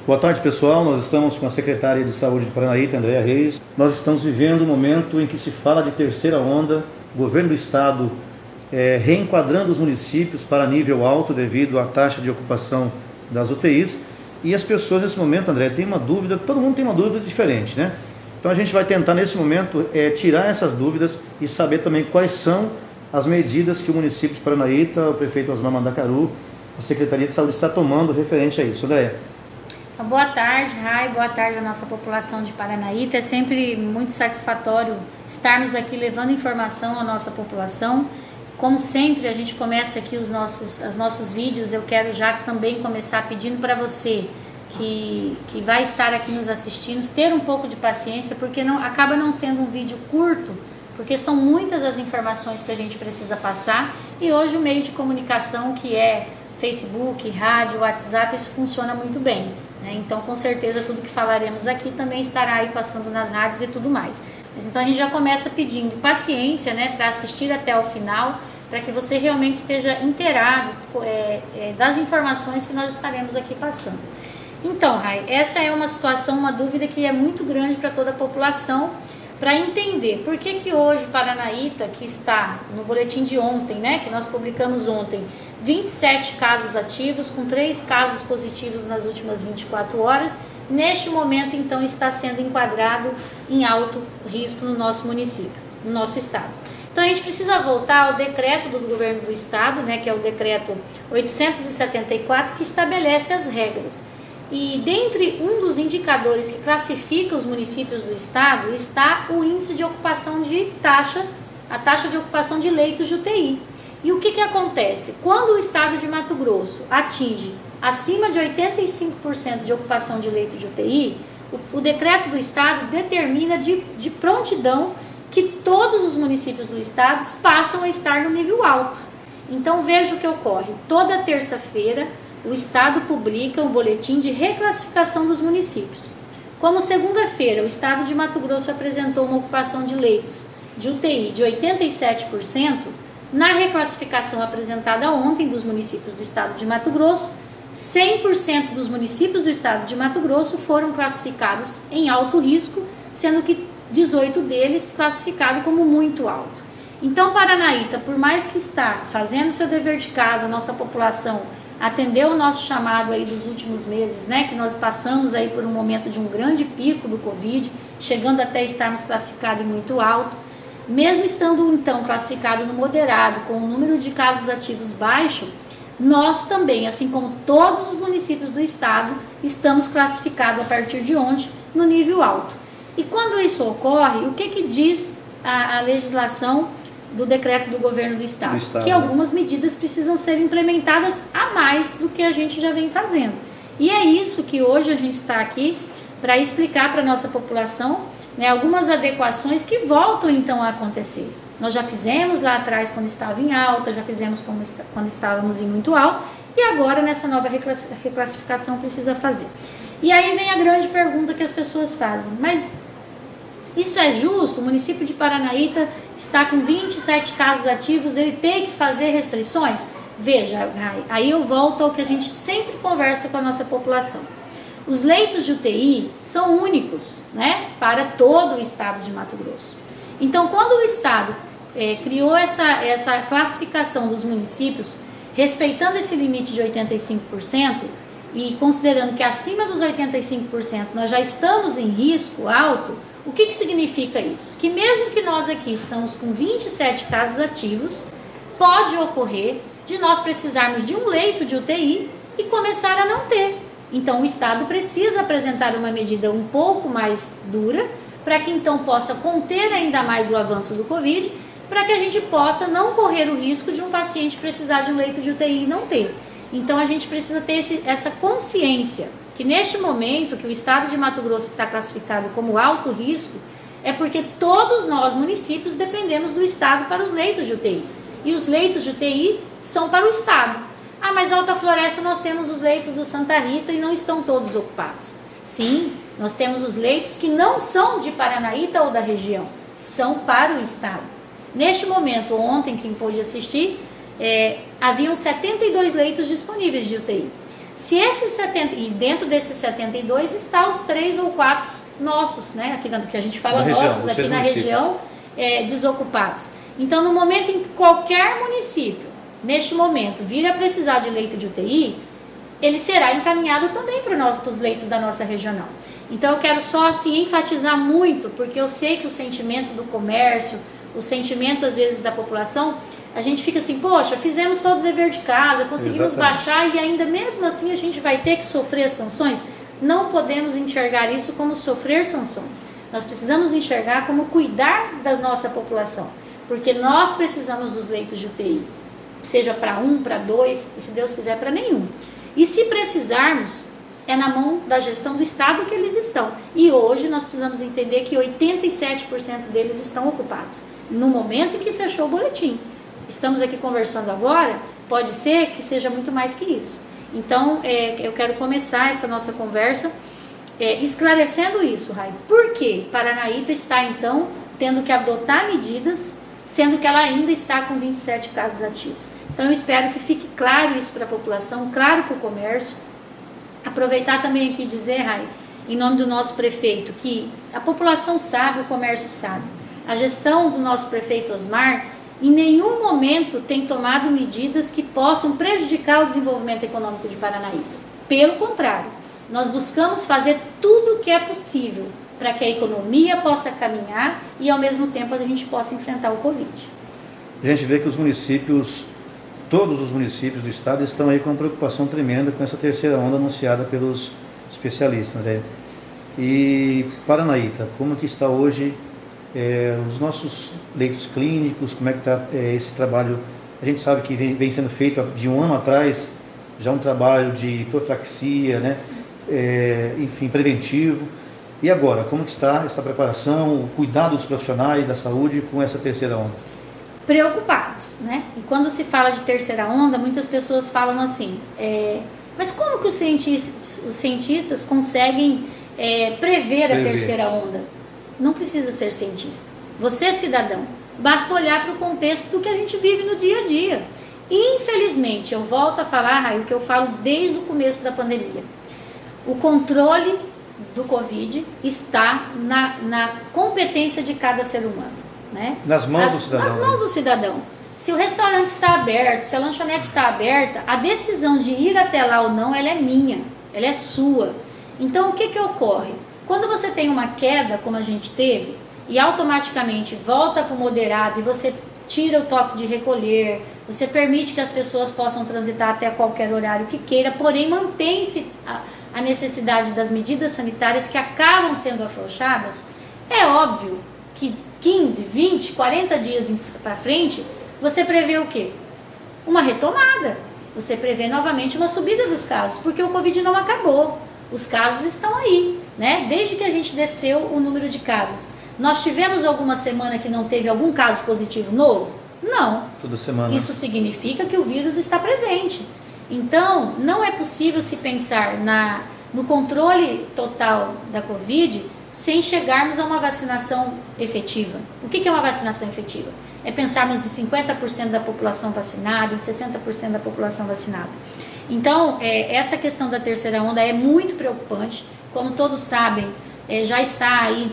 Boa tarde, pessoal. Nós estamos com a secretária de Saúde de Paranaíta, Andréa Reis. Nós estamos vivendo um momento em que se fala de terceira onda, o governo do estado reenquadrando os municípios para nível alto devido à taxa de ocupação das UTIs. E as pessoas nesse momento, André, tem uma dúvida, todo mundo tem uma dúvida diferente, né? Então a gente vai tentar nesse momento tirar essas dúvidas e saber também quais são as medidas que o município de Paranaíta, o prefeito Osmar Mandacaru, a Secretaria de Saúde está tomando referente a isso. André. Boa tarde, Rai, boa tarde à nossa população de Paranaíta. É sempre muito satisfatório estarmos aqui levando informação à nossa população. Como sempre, a gente começa aqui os nossos vídeos. Eu quero já também começar pedindo para você que vai estar aqui nos assistindo, ter um pouco de paciência, porque acaba não sendo um vídeo curto, porque são muitas as informações que a gente precisa passar, e hoje o meio de comunicação que é Facebook, rádio, WhatsApp, isso funciona muito bem, né? Então, com certeza, tudo que falaremos aqui também estará aí passando nas rádios e tudo mais. Mas então a gente já começa pedindo paciência, né, para assistir até o final, para que você realmente esteja inteirado das informações que nós estaremos aqui passando. Então, Rai, essa é uma situação, uma dúvida que é muito grande para toda a população, para entender por que hoje Paranaíta, que está no boletim de ontem, né, que nós publicamos ontem, 27 casos ativos, com 3 casos positivos nas últimas 24 horas, neste momento, então, está sendo enquadrado em alto risco no nosso município, no nosso estado. Então, a gente precisa voltar ao decreto do governo do estado, né, que é o decreto 874, que estabelece as regras. E dentre um dos indicadores que classifica os municípios do estado está o índice de ocupação de a taxa de ocupação de leitos de UTI. E o que acontece? Quando o estado de Mato Grosso atinge acima de 85% de ocupação de leitos de UTI, o decreto do estado determina de prontidão que todos os municípios do estado passam a estar no nível alto. Então veja o que ocorre. Toda terça-feira o estado publica um boletim de reclassificação dos municípios. Como segunda-feira o estado de Mato Grosso apresentou uma ocupação de leitos de UTI de 87%, na reclassificação apresentada ontem dos municípios do estado de Mato Grosso, 100% dos municípios do estado de Mato Grosso foram classificados em alto risco, sendo que 18 deles classificados como muito alto. Então, Paranaíta, por mais que está fazendo seu dever de casa, a nossa população atendeu o nosso chamado aí dos últimos meses, né, que nós passamos aí por um momento de um grande pico do Covid, chegando até estarmos classificados em muito alto, mesmo estando então classificado no moderado, com o número de casos ativos baixo, nós também, assim como todos os municípios do estado, estamos classificados a partir de ontem no nível alto. E quando isso ocorre, o que diz a legislação do decreto do governo do estado? Que algumas medidas precisam ser implementadas a mais do que a gente já vem fazendo. E é isso que hoje a gente está aqui para explicar para a nossa população, né, algumas adequações que voltam então a acontecer. Nós já fizemos lá atrás quando estava em alta, já fizemos quando estávamos em muito alto, e agora nessa nova reclassificação precisa fazer. E aí vem a grande pergunta que as pessoas fazem: mas isso é justo? O município de Paranaíta está com 27 casos ativos, ele tem que fazer restrições? Veja, aí eu volto ao que a gente sempre conversa com a nossa população. Os leitos de UTI são únicos, né, para todo o estado de Mato Grosso. Então, quando o estado criou essa classificação dos municípios, respeitando esse limite de 85%, e considerando que acima dos 85% nós já estamos em risco alto, o que significa isso? Que mesmo que nós aqui estamos com 27 casos ativos, pode ocorrer de nós precisarmos de um leito de UTI e começar a não ter. Então o estado precisa apresentar uma medida um pouco mais dura, para que então possa conter ainda mais o avanço do Covid, para que a gente possa não correr o risco de um paciente precisar de um leito de UTI e não ter. Então a gente precisa ter essa consciência que neste momento que o estado de Mato Grosso está classificado como alto risco, é porque todos nós municípios dependemos do estado para os leitos de UTI. E os leitos de UTI são para o estado. Ah, mas Alta Floresta nós temos os leitos do Santa Rita e não estão todos ocupados. Sim, nós temos os leitos que não são de Paranaíta ou da região, são para o estado. Neste momento, ontem, quem pôde assistir, haviam 72 leitos disponíveis de UTI. Se esses 70, e dentro desses 72 está os 3 ou 4 nossos, né? Aqui que a gente fala nossos, aqui na região, desocupados. Então, no momento em que qualquer município, neste momento, vir a precisar de leito de UTI, ele será encaminhado também para os leitos da nossa regional. Então, eu quero só assim, enfatizar muito, porque eu sei que o sentimento do comércio, o sentimento às vezes da população, a gente fica assim, poxa, fizemos todo o dever de casa, conseguimos baixar e ainda mesmo assim a gente vai ter que sofrer as sanções. Não podemos enxergar isso como sofrer sanções. Nós precisamos enxergar como cuidar da nossa população, porque nós precisamos dos leitos de UTI, seja para 1, para 2 e se Deus quiser para nenhum. E se precisarmos, é na mão da gestão do Estado que eles estão. E hoje nós precisamos entender que 87% deles estão ocupados, no momento em que fechou o boletim. Estamos aqui conversando agora, pode ser que seja muito mais que isso. Então, eu quero começar essa nossa conversa esclarecendo isso, Rai. Por que Paranaíta está, então, tendo que adotar medidas, sendo que ela ainda está com 27 casos ativos? Então, eu espero que fique claro isso para a população, claro para o comércio. Aproveitar também aqui e dizer, Rai, em nome do nosso prefeito, que a população sabe, o comércio sabe. A gestão do nosso prefeito Osmar, em nenhum momento tem tomado medidas que possam prejudicar o desenvolvimento econômico de Paranaíta. Pelo contrário, nós buscamos fazer tudo o que é possível para que a economia possa caminhar e ao mesmo tempo a gente possa enfrentar o Covid. A gente vê que os municípios, todos os municípios do estado estão aí com uma preocupação tremenda com essa terceira onda anunciada pelos especialistas, né? E Paranaíta, como que está hoje os nossos leitos clínicos, como é que está esse trabalho? A gente sabe que vem sendo feito de um ano atrás, já um trabalho de profilaxia, né? Enfim, preventivo. E agora, como que está essa preparação, o cuidado dos profissionais da saúde com essa terceira onda? Preocupados, né? E quando se fala de terceira onda, muitas pessoas falam assim, mas como que os cientistas conseguem prever a terceira onda? Não precisa ser cientista. Você é cidadão. Basta olhar para o contexto do que a gente vive no dia a dia. Infelizmente, eu volto a falar, Rai, o que eu falo desde o começo da pandemia. O controle do Covid está na competência de cada ser humano, né? Nas mãos do cidadão. Nas mãos do cidadão. Se o restaurante está aberto, se a lanchonete está aberta, a decisão de ir até lá ou não, ela é minha, ela é sua. Então, o que ocorre? Quando você tem uma queda, como a gente teve, e automaticamente volta para o moderado e você tira o toque de recolher, você permite que as pessoas possam transitar até qualquer horário que queira, porém mantém-se a necessidade das medidas sanitárias que acabam sendo afrouxadas, é óbvio que 15, 20, 40 dias para frente, você prevê o quê? Uma retomada. Você prevê novamente uma subida dos casos, porque o Covid não acabou. Os casos estão aí, né? Desde que a gente desceu o número de casos. Nós tivemos alguma semana que não teve algum caso positivo novo? Não. Toda semana. Isso significa que o vírus está presente. Então, não é possível se pensar no controle total da Covid sem chegarmos a uma vacinação efetiva. O que é uma vacinação efetiva? É pensarmos em 50% da população vacinada, em 60% da população vacinada. Então, essa questão da terceira onda é muito preocupante. Como todos sabem, já está aí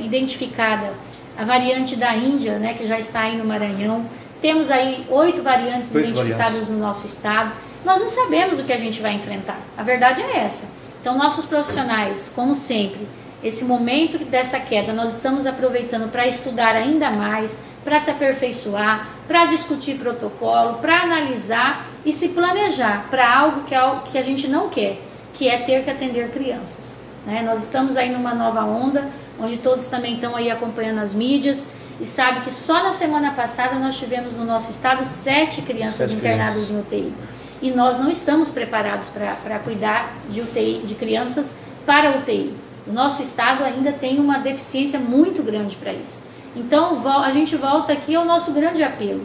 identificada a variante da Índia, né, que já está aí no Maranhão. Temos aí 8 variantes identificadas no nosso estado. Nós não sabemos o que a gente vai enfrentar. A verdade é essa. Então, nossos profissionais, como sempre, esse momento dessa queda, nós estamos aproveitando para estudar ainda mais, para se aperfeiçoar, para discutir protocolo, para analisar e se planejar para algo que a gente não quer, que é ter que atender crianças, né? Nós estamos aí numa nova onda, onde todos também estão aí acompanhando as mídias e sabe que só na semana passada nós tivemos no nosso estado 7 crianças internadas em UTI. E nós não estamos preparados para cuidar de UTI, de crianças para UTI. O nosso estado ainda tem uma deficiência muito grande para isso. Então, a gente volta aqui ao nosso grande apelo.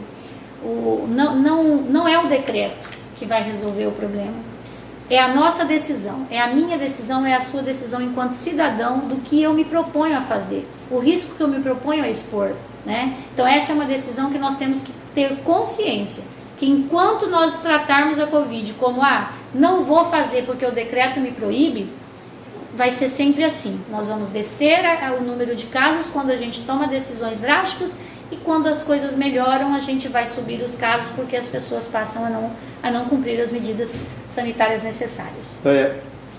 Não é o decreto que vai resolver o problema. É a nossa decisão, é a minha decisão, é a sua decisão enquanto cidadão do que eu me proponho a fazer. O risco que eu me proponho a expor, né? Então, essa é uma decisão que nós temos que ter consciência. Que enquanto nós tratarmos a Covid como, não vou fazer porque o decreto me proíbe, vai ser sempre assim. Nós vamos descer o número de casos quando a gente toma decisões drásticas e quando as coisas melhoram, a gente vai subir os casos porque as pessoas passam a não cumprir as medidas sanitárias necessárias.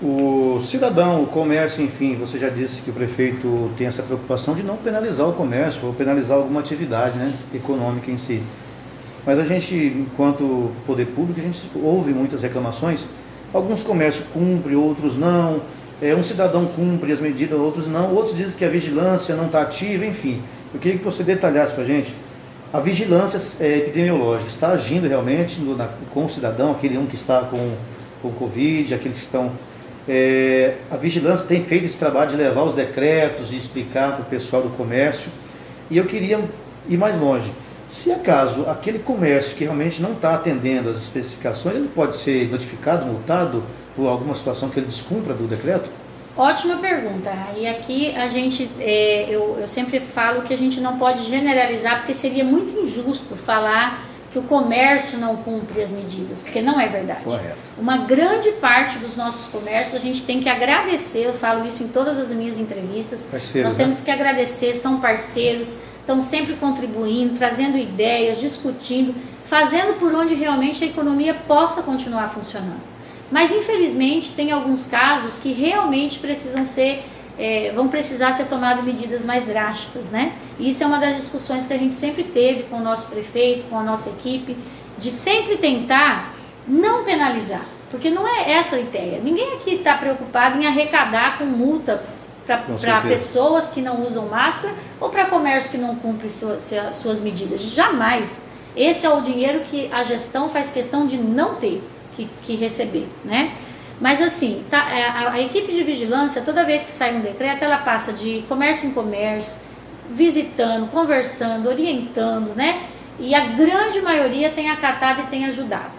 O cidadão, o comércio, enfim, você já disse que o prefeito tem essa preocupação de não penalizar o comércio ou penalizar alguma atividade, né, econômica em si. Mas a gente, enquanto poder público, a gente ouve muitas reclamações. Alguns comércios cumprem, outros não. Um cidadão cumpre as medidas, outros não. Outros dizem que a vigilância não está ativa, enfim. Eu queria que você detalhasse para a gente. A vigilância epidemiológica está agindo realmente com o cidadão, aquele que está com Covid, aqueles que estão... a vigilância tem feito esse trabalho de levar os decretos e explicar para o pessoal do comércio. E eu queria ir mais longe. Se acaso aquele comércio que realmente não está atendendo às especificações, ele pode ser notificado, multado por alguma situação que ele descumpra do decreto? Ótima pergunta. E aqui a gente, eu sempre falo que a gente não pode generalizar, porque seria muito injusto falar que o comércio não cumpre as medidas, porque não é verdade. Correto. Uma grande parte dos nossos comércios a gente tem que agradecer, eu falo isso em todas as minhas entrevistas, nós temos que agradecer, são parceiros, estão sempre contribuindo, trazendo ideias, discutindo, fazendo por onde realmente a economia possa continuar funcionando. Mas infelizmente tem alguns casos que realmente vão precisar ser tomadas medidas mais drásticas, né? E isso é uma das discussões que a gente sempre teve com o nosso prefeito, com a nossa equipe, de sempre tentar não penalizar, porque não é essa a ideia. Ninguém aqui está preocupado em arrecadar com multa para pessoas que não usam máscara ou para comércio que não cumpre suas medidas. Jamais. Esse é o dinheiro que a gestão faz questão de não ter que receber, né? Mas assim, a equipe de vigilância, toda vez que sai um decreto, ela passa de comércio em comércio, visitando, conversando, orientando, né? E a grande maioria tem acatado e tem ajudado.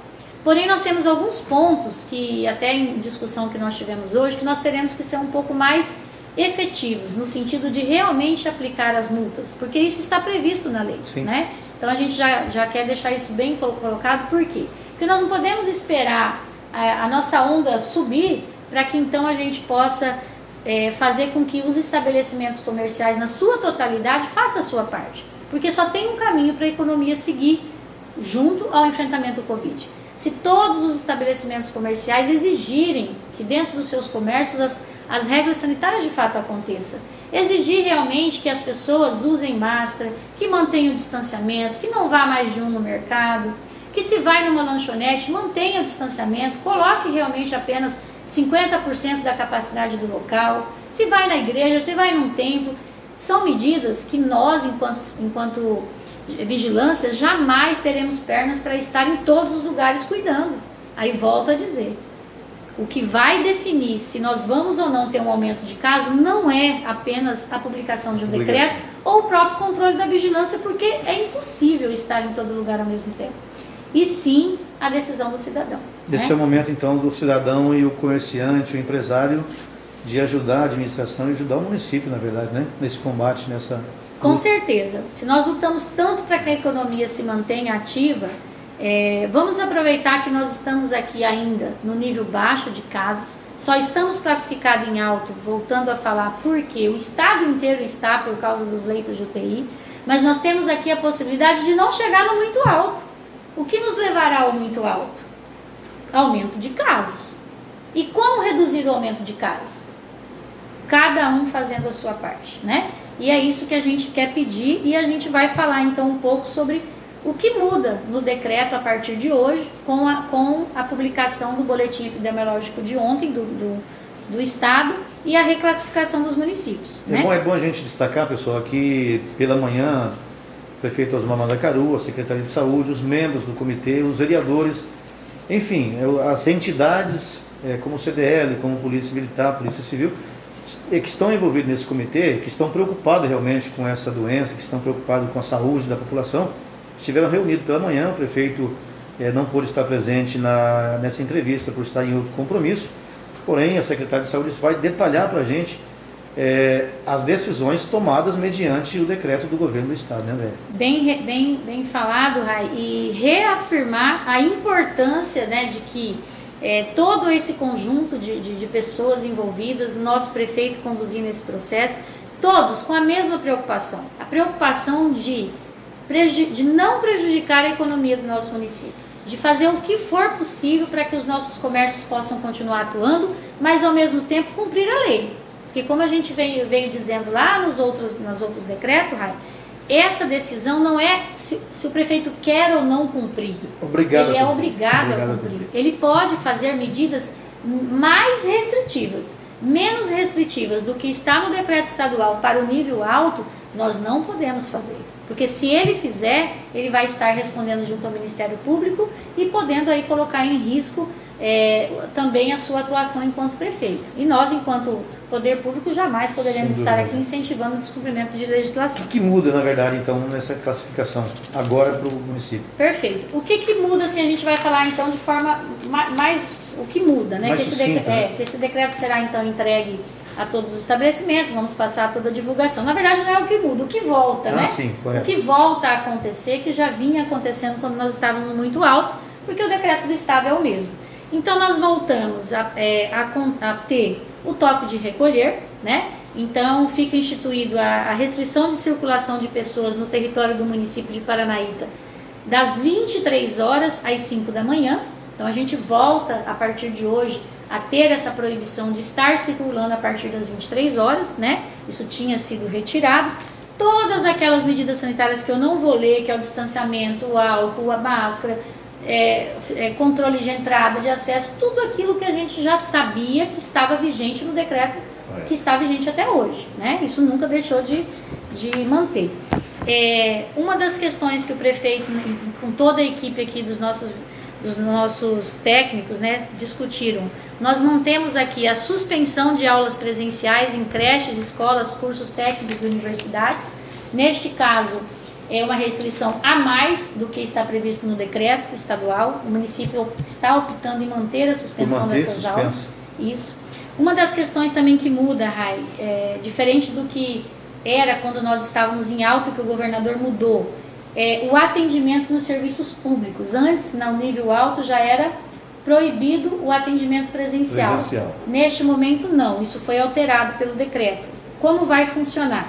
Porém, nós temos alguns pontos que, até em discussão que nós tivemos hoje, que nós teremos que ser um pouco mais efetivos, no sentido de realmente aplicar as multas, porque isso está previsto na lei, né? Então a gente já quer deixar isso bem colocado, por quê? Porque nós não podemos esperar a nossa onda subir para que então a gente possa fazer com que os estabelecimentos comerciais, na sua totalidade, façam a sua parte, porque só tem um caminho para a economia seguir junto ao enfrentamento do Covid. Se todos os estabelecimentos comerciais exigirem que dentro dos seus comércios as regras sanitárias de fato aconteçam, exigir realmente que as pessoas usem máscara, que mantenham o distanciamento, que não vá mais de um no mercado, que se vai numa lanchonete, mantenha o distanciamento, coloque realmente apenas 50% da capacidade do local, se vai na igreja, se vai num templo, são medidas que nós, enquanto vigilância, jamais teremos pernas para estar em todos os lugares cuidando. Aí volto a dizer, o que vai definir se nós vamos ou não ter um aumento de casos não é apenas a publicação de um decreto ou o próprio controle da vigilância, porque é impossível estar em todo lugar ao mesmo tempo. E sim a decisão do cidadão. Esse é o momento então do cidadão e o comerciante, o empresário, de ajudar a administração e ajudar o município, na verdade, né? Nesse combate, nessa... Com certeza. Se nós lutamos tanto para que a economia se mantenha ativa, vamos aproveitar que nós estamos aqui ainda no nível baixo de casos, só estamos classificados em alto, voltando a falar porque o estado inteiro está por causa dos leitos de UTI, mas nós temos aqui a possibilidade de não chegar no muito alto. O que nos levará ao muito alto? Aumento de casos. E como reduzir o aumento de casos? Cada um fazendo a sua parte, né? E é isso que a gente quer pedir e a gente vai falar então um pouco sobre o que muda no decreto a partir de hoje com a publicação do boletim epidemiológico de ontem do Estado e a reclassificação dos municípios. É bom a gente destacar, pessoal, que pela manhã o prefeito Osmar Mandacaru, a Secretaria de Saúde, os membros do comitê, os vereadores, enfim, as entidades como o CDL, como Polícia Militar, Polícia Civil, que estão envolvidos nesse comitê, que estão preocupados realmente com essa doença, que estão preocupados com a saúde da população, estiveram reunidos pela manhã. O prefeito não pôde estar presente nessa entrevista por estar em outro compromisso, porém a Secretaria de Saúde vai detalhar para a gente as decisões tomadas mediante o decreto do governo do estado, né, André? Bem falado, Rai, e reafirmar a importância, né, de que todo esse conjunto de pessoas envolvidas, nosso prefeito conduzindo esse processo, todos com a mesma preocupação, a preocupação de não prejudicar a economia do nosso município, de fazer o que for possível para que os nossos comércios possam continuar atuando, mas ao mesmo tempo cumprir a lei. Porque como a gente veio dizendo lá nos outros decretos, Rai, essa decisão não é se o prefeito quer ou não cumprir. Ele é obrigado a cumprir. Ele pode fazer medidas mais restritivas, menos restritivas do que está no decreto estadual para o nível alto, nós não podemos fazer. Porque se ele fizer, ele vai estar respondendo junto ao Ministério Público e podendo aí colocar em risco também a sua atuação enquanto prefeito. E nós, enquanto poder público, jamais poderemos estar aqui incentivando o descumprimento de legislação. O que muda, na verdade, então, nessa classificação, agora para o município? Perfeito. O que muda, assim, a gente vai falar, então, de forma mais... O que muda, né? Que esse decreto será, então, entregue a todos os estabelecimentos, vamos passar toda a divulgação. Na verdade, não é o que muda, o que volta, né? Sim, correto. O que volta a acontecer, que já vinha acontecendo quando nós estávamos muito alto, porque o decreto do Estado é o mesmo. Então, nós voltamos a ter o toque de recolher, né? Então, fica instituído a restrição de circulação de pessoas no território do município de Paranaíta, das 23 horas às 5 da manhã. Então, a gente volta, a partir de hoje, a ter essa proibição de estar circulando a partir das 23 horas, né? Isso tinha sido retirado. Todas aquelas medidas sanitárias que eu não vou ler, que é o distanciamento, o álcool, a máscara, controle de entrada, de acesso, tudo aquilo que a gente já sabia que estava vigente no decreto, que está vigente até hoje, né? Isso nunca deixou de manter. Uma das questões que o prefeito, com toda a equipe aqui dos nossos técnicos, né, discutiram. Nós mantemos aqui a suspensão de aulas presenciais em creches, escolas, cursos técnicos e universidades. Neste caso, é uma restrição a mais do que está previsto no decreto estadual. O município está optando em manter a suspensão dessas aulas. Isso. Uma das questões também que muda, Rai, diferente do que era quando nós estávamos em alta, que o governador mudou, o atendimento nos serviços públicos. Antes, no nível alto, já era proibido o atendimento presencial. Neste momento, não. Isso foi alterado pelo decreto. Como vai funcionar?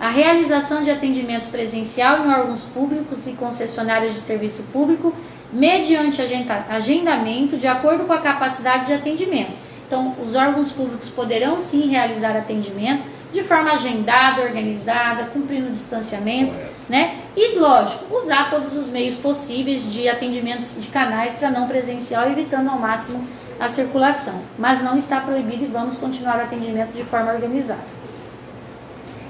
A realização de atendimento presencial em órgãos públicos e concessionárias de serviço público, mediante agendamento, de acordo com a capacidade de atendimento. Então, os órgãos públicos poderão sim realizar atendimento de forma agendada, organizada, cumprindo o distanciamento, né? E, lógico, usar todos os meios possíveis de atendimentos de canais para não presencial, evitando ao máximo a circulação. Mas não está proibido e vamos continuar o atendimento de forma organizada.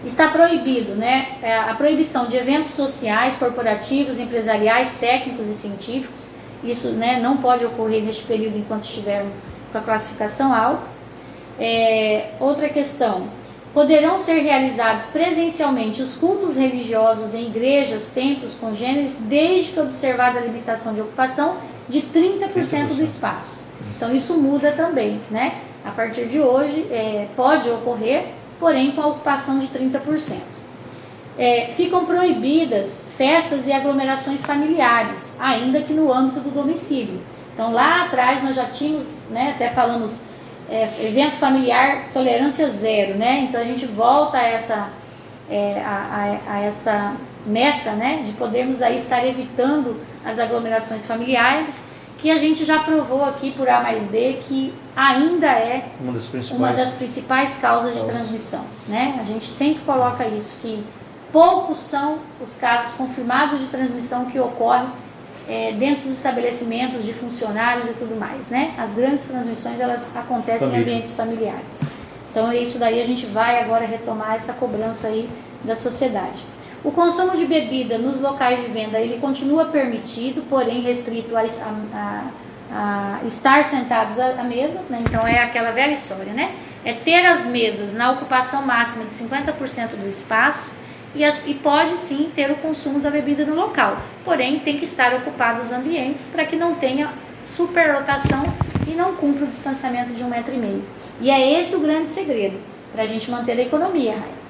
Está proibido, né, a proibição de eventos sociais, corporativos, empresariais, técnicos e científicos. Isso, né, não pode ocorrer neste período enquanto estiver com a classificação alta. Outra questão: poderão ser realizados presencialmente os cultos religiosos em igrejas, templos, congêneres, desde que observada a limitação de ocupação de 30% do espaço. Então isso muda também, né? A partir de hoje pode ocorrer, porém com a ocupação de 30%. Ficam proibidas festas e aglomerações familiares, ainda que no âmbito do domicílio. Então lá atrás nós já tínhamos, né, até falamos, evento familiar, tolerância zero, né? Então a gente volta a essa meta, né, de podermos aí estar evitando as aglomerações familiares, que a gente já provou aqui por A mais B que ainda é uma das principais causas de transmissão, né? A gente sempre coloca isso, que poucos são os casos confirmados de transmissão que ocorrem dentro dos estabelecimentos de funcionários e tudo mais, né? As grandes transmissões, elas acontecem em ambientes familiares. Então, isso daí a gente vai agora retomar essa cobrança aí da sociedade. O consumo de bebida nos locais de venda, ele continua permitido, porém restrito a estar sentados à mesa, né? Então, é aquela velha história, né? É ter as mesas na ocupação máxima de 50% do espaço, e pode sim ter o consumo da bebida no local, porém tem que estar ocupados os ambientes para que não tenha superlotação e não cumpra o distanciamento de 1,5 metro. E é esse o grande segredo para a gente manter a economia, Raia.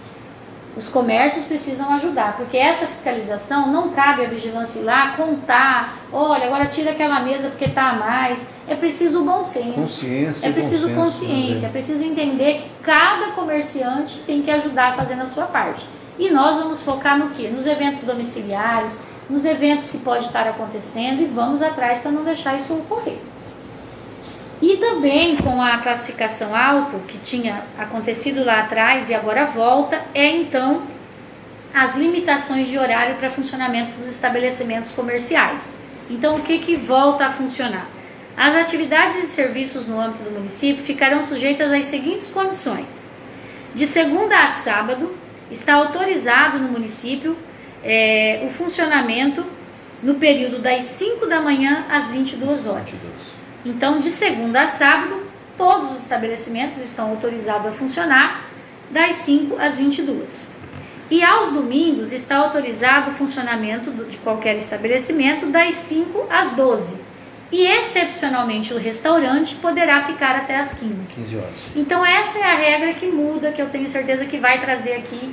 Os comércios precisam ajudar, porque essa fiscalização não cabe à vigilância ir lá contar, olha, agora tira aquela mesa porque está a mais. É preciso bom senso, Consciência, é preciso bom senso, consciência, né? é preciso entender que cada comerciante tem que ajudar fazendo a sua parte. E nós vamos focar no quê? Nos eventos domiciliares, nos eventos que pode estar acontecendo, e vamos atrás para não deixar isso ocorrer. E também com a classificação alto, que tinha acontecido lá atrás e agora volta, então as limitações de horário para funcionamento dos estabelecimentos comerciais. Então, o que volta a funcionar? As atividades e serviços no âmbito do município ficarão sujeitas às seguintes condições. De segunda a sábado, está autorizado no município o funcionamento no período das 5 da manhã às 22 horas. Então, de segunda a sábado, todos os estabelecimentos estão autorizados a funcionar das 5 às 22. E aos domingos está autorizado o funcionamento de qualquer estabelecimento das 5 às 12. E, excepcionalmente, o restaurante poderá ficar até às 15 horas. Então, essa é a regra que muda, que eu tenho certeza que vai trazer aqui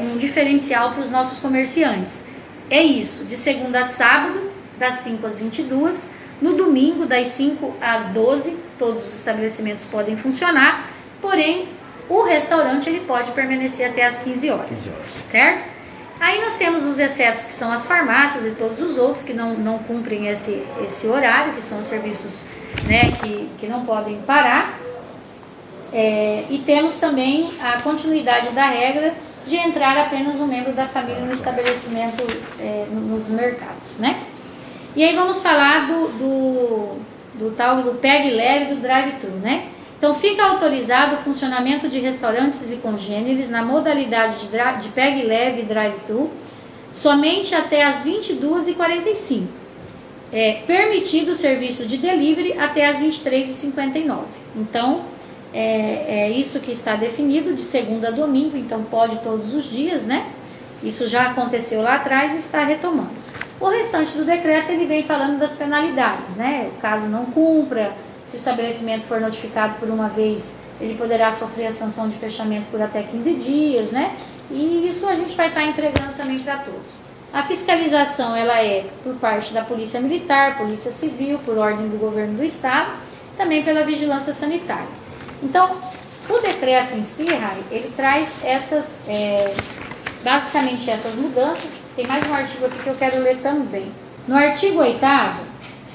um diferencial para os nossos comerciantes. É isso, de segunda a sábado, das 5 às 22. No domingo, das 5 às 12, todos os estabelecimentos podem funcionar, porém, o restaurante ele pode permanecer até às 15 horas, certo? Aí nós temos os excetos, que são as farmácias e todos os outros que não cumprem esse horário, que são os serviços, né, que não podem parar. E temos também a continuidade da regra de entrar apenas um membro da família no estabelecimento, nos mercados, né? E aí vamos falar do tal do PEG leve e do drive-thru, né? Então fica autorizado o funcionamento de restaurantes e congêneres na modalidade de PEG leve e drive-thru somente até as 22h45. Permitido o serviço de delivery até as 23h59. Então é isso que está definido de segunda a domingo, então pode todos os dias, né? Isso já aconteceu lá atrás e está retomando. O restante do decreto ele vem falando das penalidades, né? Caso não cumpra, se o estabelecimento for notificado por uma vez, ele poderá sofrer a sanção de fechamento por até 15 dias, né? E isso a gente vai estar entregando também para todos. A fiscalização ela é por parte da Polícia Militar, Polícia Civil, por ordem do Governo do Estado, também pela Vigilância Sanitária. Então, o decreto em si, Rai, ele traz basicamente essas mudanças. Tem mais um artigo aqui que eu quero ler também. No artigo 8º,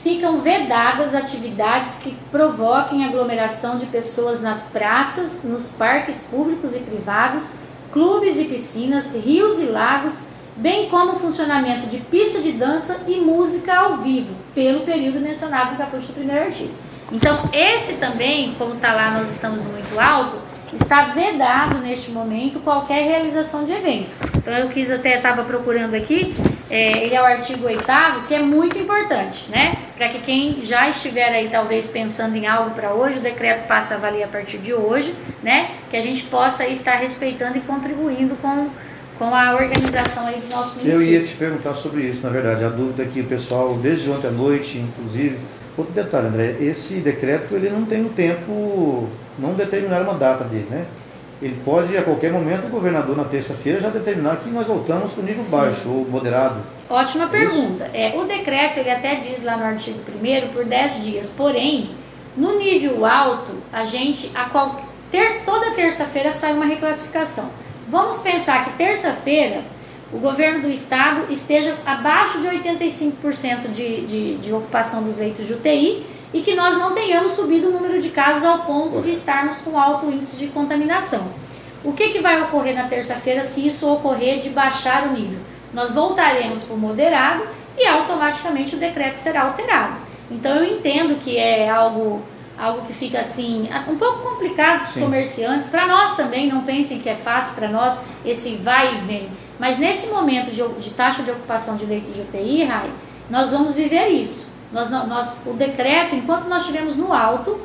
ficam vedadas atividades que provoquem aglomeração de pessoas nas praças, nos parques públicos e privados, clubes e piscinas, rios e lagos, bem como o funcionamento de pista de dança e música ao vivo, pelo período mencionado no caput do primeiro artigo. Então, esse também, como está lá, nós estamos muito alto, está vedado neste momento qualquer realização de evento. Então eu estava procurando aqui, ele é o artigo 8º, que é muito importante, né? Para que quem já estiver aí talvez pensando em algo para hoje, o decreto passa a valer a partir de hoje, né? Que a gente possa aí estar respeitando e contribuindo com a organização aí do nosso município. Eu ia te perguntar sobre isso, na verdade, a dúvida que o pessoal, desde ontem à noite, inclusive. Outro detalhe, André, esse decreto ele não tem um tempo, não determinar uma data dele, né? Ele pode, a qualquer momento, o governador, na terça-feira, já determinar que nós voltamos para o nível baixo ou moderado. Ótima pergunta. O decreto, ele até diz lá no artigo 1º, por 10 dias. Porém, no nível alto, a gente, toda terça-feira sai uma reclassificação. Vamos pensar que terça-feira o governo do estado esteja abaixo de 85% de ocupação dos leitos de UTI e que nós não tenhamos subido o número de casos ao ponto de estarmos com alto índice de contaminação. O que vai ocorrer na terça-feira se isso ocorrer de baixar o nível? Nós voltaremos para o moderado e automaticamente o decreto será alterado. Então eu entendo que é algo que fica assim, um pouco complicado para os comerciantes, para nós também, não pensem que é fácil para nós esse vai e vem. Mas nesse momento de taxa de ocupação de leito de UTI, Rai, nós vamos viver isso. O decreto, enquanto nós estivermos no alto,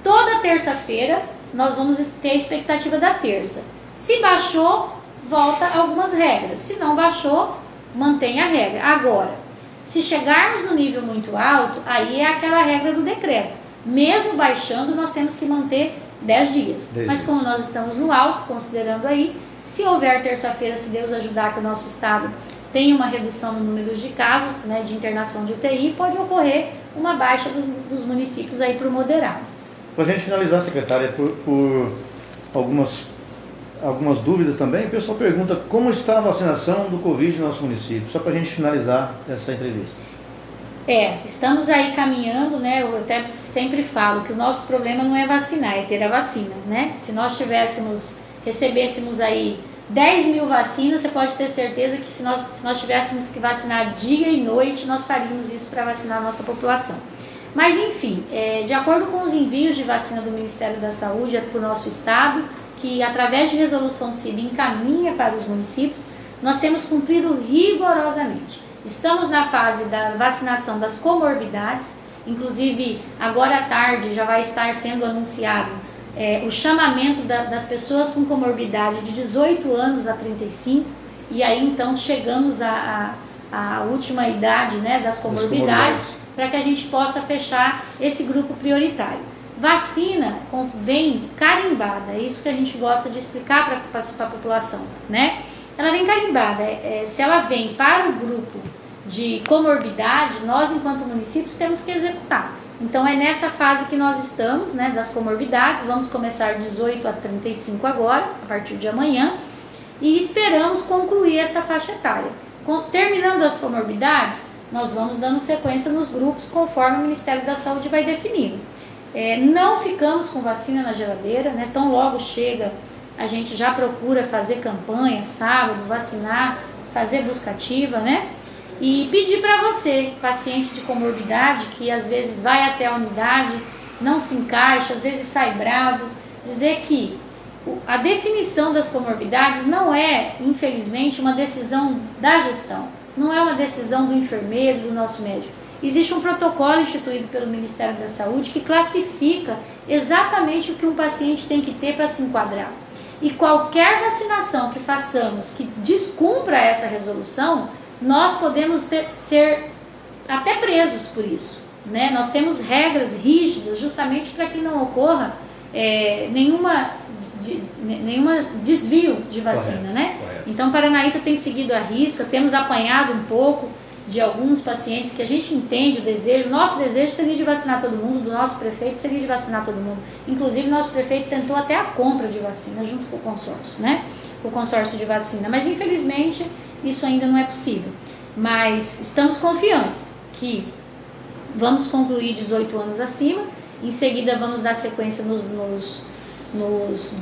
toda terça-feira nós vamos ter a expectativa da terça. Se baixou, volta algumas regras. Se não baixou, mantém a regra. Agora, se chegarmos no nível muito alto, aí é aquela regra do decreto. Mesmo baixando, nós temos que manter 10 dias. Mas como nós estamos no alto, considerando aí, Se houver terça-feira, se Deus ajudar, que o nosso estado tenha uma redução no número de casos, né, de internação de UTI, pode ocorrer uma baixa dos municípios aí para o moderado. Para a gente finalizar, secretária, por algumas dúvidas também, o pessoal pergunta como está a vacinação do Covid no nosso município, só para a gente finalizar essa entrevista. Estamos aí caminhando, né? Eu até sempre falo que o nosso problema não é vacinar, é ter a vacina, né? Se nós recebêssemos aí 10 mil vacinas, você pode ter certeza que se nós tivéssemos que vacinar dia e noite, nós faríamos isso para vacinar a nossa população. Mas enfim, de acordo com os envios de vacina do Ministério da Saúde para o nosso estado, que através de resolução CIB encaminha para os municípios, nós temos cumprido rigorosamente. Estamos na fase da vacinação das comorbidades, inclusive agora à tarde já vai estar sendo anunciado o chamamento das pessoas com comorbidade de 18 anos a 35, e aí então chegamos à última idade, né, das comorbidades, para que a gente possa fechar esse grupo prioritário. Vacina vem carimbada, é isso que a gente gosta de explicar para a população, né? Ela vem carimbada, se ela vem para o grupo de comorbidade, nós enquanto municípios temos que executar. Então é nessa fase que nós estamos, né, das comorbidades, vamos começar 18 a 35 agora, a partir de amanhã, e esperamos concluir essa faixa etária. Terminando as comorbidades, nós vamos dando sequência nos grupos conforme o Ministério da Saúde vai definindo. Não ficamos com vacina na geladeira, né? Tão logo chega, a gente já procura fazer campanha, sábado, vacinar, fazer busca ativa, né? E pedir para você, paciente de comorbidade, que às vezes vai até a unidade, não se encaixa, às vezes sai bravo, dizer que a definição das comorbidades não é, infelizmente, uma decisão da gestão, não é uma decisão do enfermeiro, do nosso médico. Existe um protocolo instituído pelo Ministério da Saúde que classifica exatamente o que um paciente tem que ter para se enquadrar. E qualquer vacinação que façamos que descumpra essa resolução, nós podemos ser até presos por isso, né? Nós temos regras rígidas justamente para que não ocorra nenhuma desvio de vacina, correto, né? Correto. Então, Paranaíta tem seguido à risca, temos apanhado um pouco de alguns pacientes que a gente entende o desejo. Nosso desejo seria de vacinar todo mundo, do nosso prefeito seria de vacinar todo mundo. Inclusive, nosso prefeito tentou até a compra de vacina junto com o consórcio, né? O consórcio de vacina. Mas, infelizmente, isso ainda não é possível. Mas estamos confiantes que vamos concluir 18 anos acima. Em seguida, vamos dar sequência nos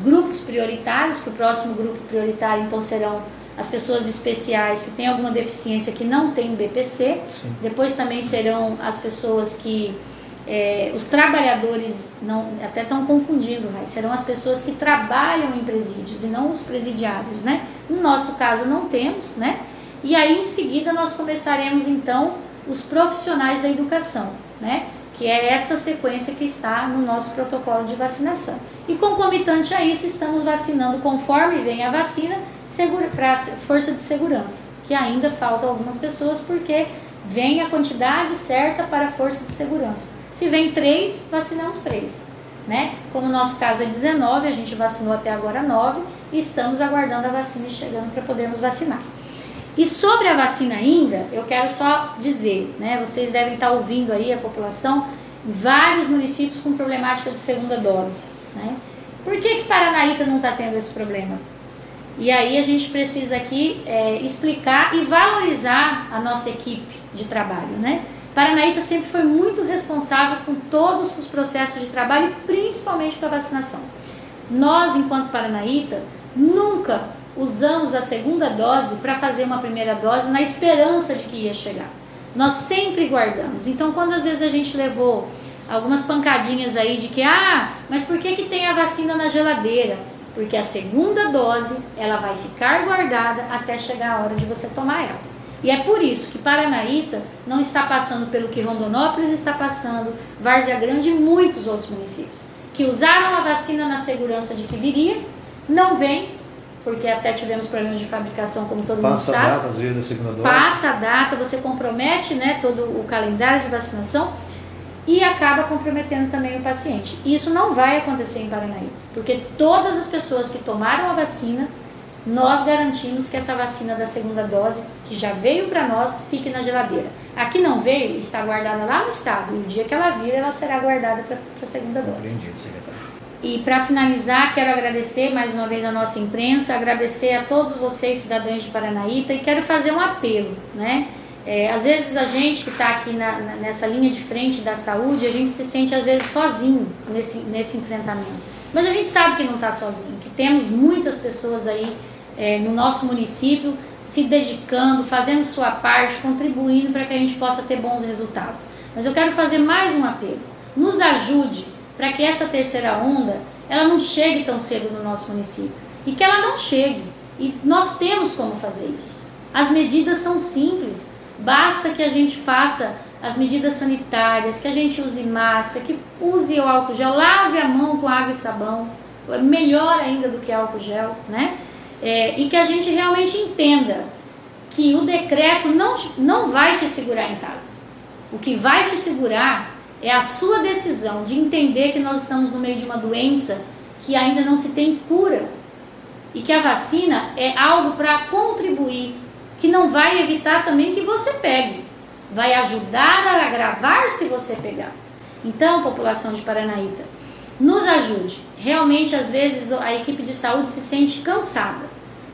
grupos prioritários, que o próximo grupo prioritário, então, serão as pessoas especiais que têm alguma deficiência que não tem BPC. Sim. Depois também serão as pessoas que, os trabalhadores, até estão confundindo, serão as pessoas que trabalham em presídios e não os presidiários, né? No nosso caso não temos, né? E aí em seguida nós começaremos então os profissionais da educação, né? Que é essa sequência que está no nosso protocolo de vacinação. E concomitante a isso, estamos vacinando conforme vem a vacina para a força de segurança, que ainda faltam algumas pessoas porque vem a quantidade certa para a força de segurança. Se vem 3, vacinamos 3, né? Como o nosso caso é 19, a gente vacinou até agora 9 e estamos aguardando a vacina chegando para podermos vacinar. E sobre a vacina ainda, eu quero só dizer, né, vocês devem estar ouvindo aí a população, vários municípios com problemática de segunda dose, né? Por que Paranaíta não está tendo esse problema? E aí a gente precisa aqui explicar e valorizar a nossa equipe de trabalho, né? Paranaíta sempre foi muito responsável com todos os processos de trabalho, principalmente com a vacinação. Nós, enquanto Paranaíta, nunca usamos a segunda dose para fazer uma primeira dose na esperança de que ia chegar. Nós sempre guardamos. Então, quando às vezes a gente levou algumas pancadinhas aí de que, mas por que tem a vacina na geladeira? Porque a segunda dose, ela vai ficar guardada até chegar a hora de você tomar ela. E é por isso que Paranaíta não está passando pelo que Rondonópolis está passando, Várzea Grande e muitos outros municípios, que usaram a vacina na segurança de que viria, não vem, porque até tivemos problemas de fabricação, como todo mundo sabe. Passa a data, às vezes, da segunda dose. Passa a data, você compromete, né, todo o calendário de vacinação e acaba comprometendo também o paciente. Isso não vai acontecer em Paranaíta, porque todas as pessoas que tomaram a vacina nós garantimos que essa vacina da segunda dose, que já veio para nós, fique na geladeira. A que não veio, está guardada lá no estado, e o dia que ela vir, ela será guardada para a segunda dose. Compreendido, secretário. E para finalizar, quero agradecer mais uma vez a nossa imprensa, agradecer a todos vocês, cidadãos de Paranaíta, e quero fazer um apelo, né? Às vezes a gente que está aqui nessa linha de frente da saúde, a gente se sente às vezes sozinho nesse enfrentamento. Mas a gente sabe que não está sozinho, que temos muitas pessoas aí no nosso município se dedicando, fazendo sua parte, contribuindo para que a gente possa ter bons resultados. Mas eu quero fazer mais um apelo. Nos ajude para que essa terceira onda ela não chegue tão cedo no nosso município. E que ela não chegue. E nós temos como fazer isso. As medidas são simples. Basta que a gente faça as medidas sanitárias, que a gente use máscara, que use o álcool gel, lave a mão com água e sabão, melhor ainda do que álcool gel, né? E que a gente realmente entenda que o decreto não vai te segurar em casa. O que vai te segurar é a sua decisão de entender que nós estamos no meio de uma doença que ainda não se tem cura e que a vacina é algo para contribuir, que não vai evitar também que você pegue, vai ajudar a agravar se você pegar. Então, população de Paranaíta, nos ajude. Realmente, às vezes, a equipe de saúde se sente cansada,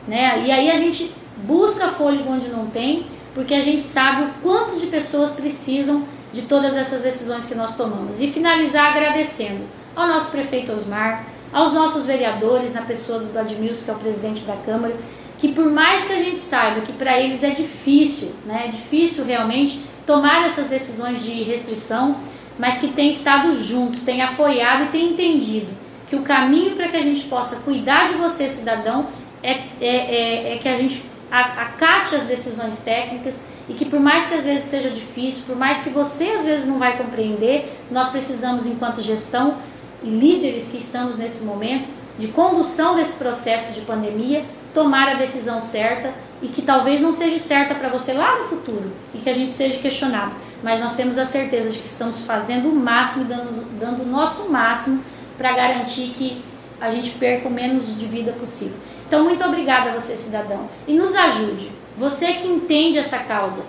né? E aí a gente busca fôlego onde não tem, porque a gente sabe o quanto de pessoas precisam de todas essas decisões que nós tomamos. E finalizar agradecendo ao nosso prefeito Osmar, aos nossos vereadores, na pessoa do Admilson, que é o presidente da Câmara, que por mais que a gente saiba que para eles é difícil, né? É difícil realmente tomar essas decisões de restrição, mas que tem estado junto, tem apoiado e tem entendido que o caminho para que a gente possa cuidar de você, cidadão, é que a gente acate as decisões técnicas e que por mais que às vezes seja difícil, por mais que você às vezes não vai compreender, nós precisamos, enquanto gestão e líderes que estamos nesse momento de condução desse processo de pandemia, tomar a decisão certa e que talvez não seja certa para você lá no futuro e que a gente seja questionado, mas nós temos a certeza de que estamos fazendo o máximo, dando o nosso máximo para garantir que a gente perca o menos de vida possível. Então, muito obrigada a você, cidadão, e nos ajude. Você que entende essa causa,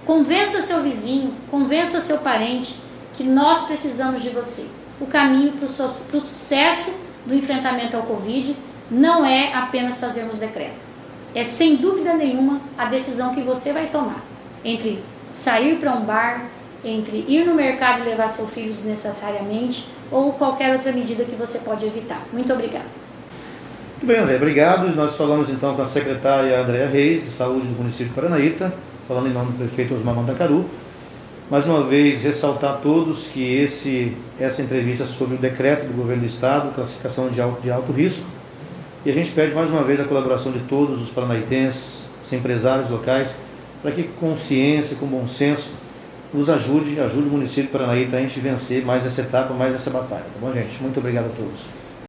convença seu vizinho, convença seu parente que nós precisamos de você. O caminho para o sucesso do enfrentamento ao Covid não é apenas fazermos decreto. É, sem dúvida nenhuma, a decisão que você vai tomar entre sair para um bar, entre ir no mercado e levar seu filho desnecessariamente ou qualquer outra medida que você pode evitar. Muito obrigada. Muito bem, André, obrigado. Nós falamos então com a secretária Andréa Reis, de Saúde do município de Paranaíta, falando em nome do prefeito Osmar Mandacaru. Mais uma vez, ressaltar a todos que essa entrevista sobre o decreto do governo do estado, classificação de alto risco, e a gente pede mais uma vez a colaboração de todos os paranaitenses, os empresários locais, para que com consciência, com bom senso, nos ajude o município de Paranaíta a gente vencer mais essa etapa, mais essa batalha. Tá bom, gente? Muito obrigado a todos.